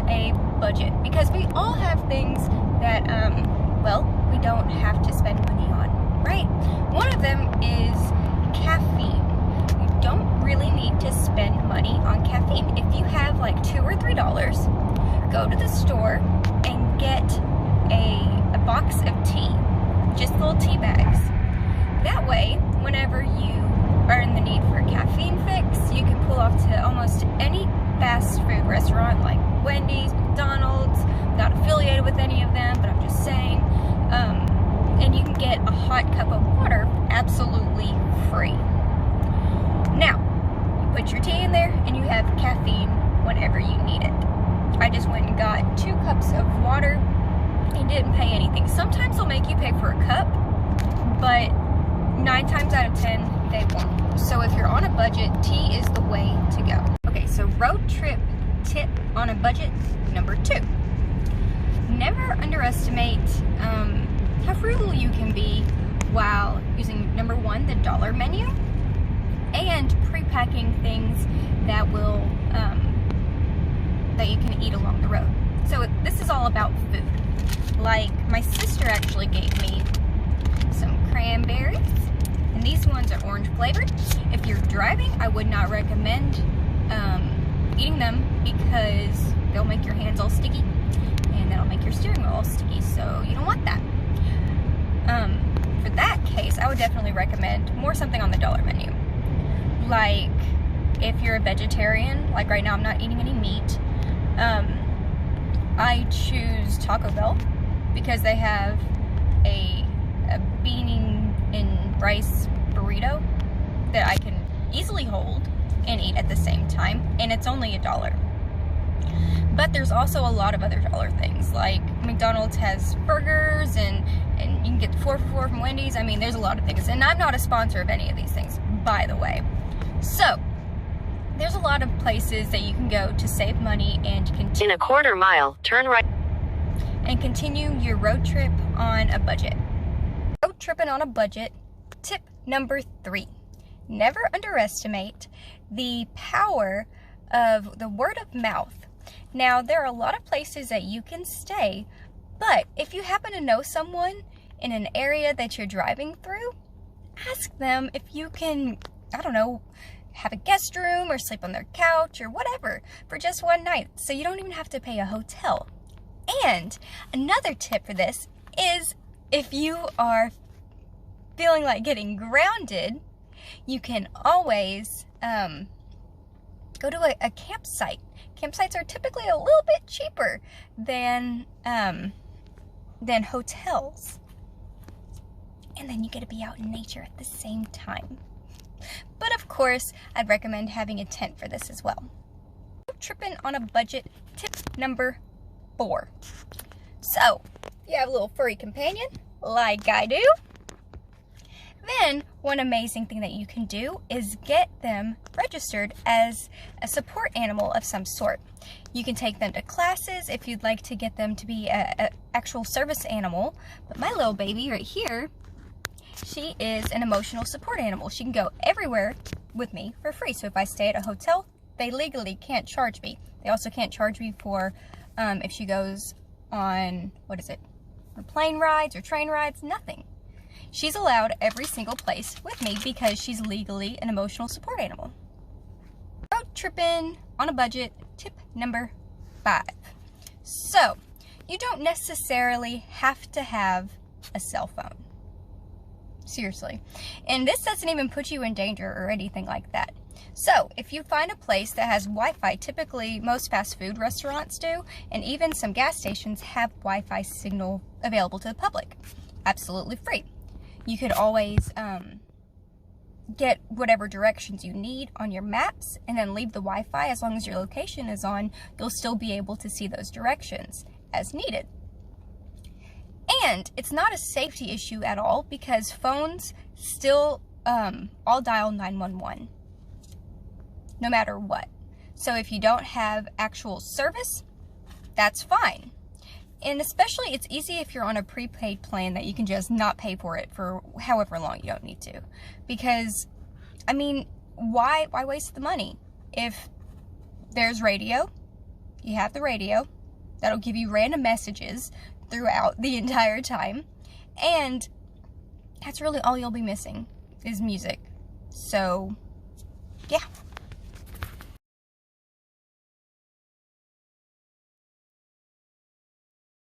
a budget, because we all have things that, well, we don't have to spend money on, right? One of them is caffeine. You don't really need to spend money on caffeine. If you have like $2 or $3, go to the store and get a box of tea, just little tea bags. That way, whenever you are in the need for a caffeine fix, you can pull off to almost any fast food restaurant like Wendy's, McDonald's. Not affiliated with any of them, but I'm just saying. And you can get a hot cup of water absolutely free. Now, you put your tea in there and you have caffeine whenever you need it. I just went and got 2 cups of water and didn't pay anything. Sometimes they'll make you pay for a cup, but 9 times out of 10, they won't. So if you're on a budget, tea is the way to go. Okay, so road trip tip on a budget number 2. Never underestimate how frugal you can be while using, number 1, the dollar menu, and pre-packing things that will that you can eat along the road. So this is all about food. Like, my sister actually gave me some cranberries, and these ones are orange flavored. If you're driving, I would not recommend eating them because they'll make your hands all sticky, and that'll make your steering wheel all sticky, so you don't want that. For that case, I would definitely recommend more something on the dollar menu. Like, if you're a vegetarian, like right now I'm not eating any meat, I choose Taco Bell because they have a bean and rice burrito that I can easily hold and eat at the same time, and it's only $1. But there's also a lot of other dollar things, like McDonald's has burgers, and you can get the 4 for $4 from Wendy's. I mean, there's a lot of things, and I'm not a sponsor of any of these things, by the way. So there's a lot of places that you can go to save money and continue. In a quarter mile, turn right. And continue your road trip on a budget. Road tripping on a budget, tip number 3. Never underestimate the power of the word of mouth. Now, there are a lot of places that you can stay, but if you happen to know someone in an area that you're driving through, ask them if you can, I don't know, have a guest room or sleep on their couch or whatever for just one night, so you don't even have to pay a hotel. And another tip for this is, if you are feeling like getting grounded, you can always go to a campsite. Campsites are typically a little bit cheaper than hotels. And then you get to be out in nature at the same time. But of course, I'd recommend having a tent for this as well. Tripping on a budget, tip number 4. So, if you have a little furry companion, like I do, then one amazing thing that you can do is get them registered as a support animal of some sort. You can take them to classes if you'd like to get them to be an actual service animal. But my little baby right here, she is an emotional support animal. She can go everywhere with me for free. So if I stay at a hotel, they legally can't charge me. They also can't charge me for if she goes on, on plane rides or train rides, nothing. She's allowed every single place with me because she's legally an emotional support animal. Road tripping on a budget, tip number 5. So, you don't necessarily have to have a cell phone. Seriously. And this doesn't even put you in danger or anything like that. So, if you find a place that has Wi-Fi, typically most fast food restaurants do, and even some gas stations have Wi-Fi signal available to the public. Absolutely free. You could always get whatever directions you need on your maps and then leave the Wi-Fi. As long as your location is on, you'll still be able to see those directions as needed. And it's not a safety issue at all because phones still all dial 911 no matter what. So if you don't have actual service, that's fine. And especially it's easy if you're on a prepaid plan that you can just not pay for it for however long you don't need to. Because, I mean, why waste the money? If there's radio, you have the radio, that'll give you random messages throughout the entire time. And that's really all you'll be missing is music. So, yeah.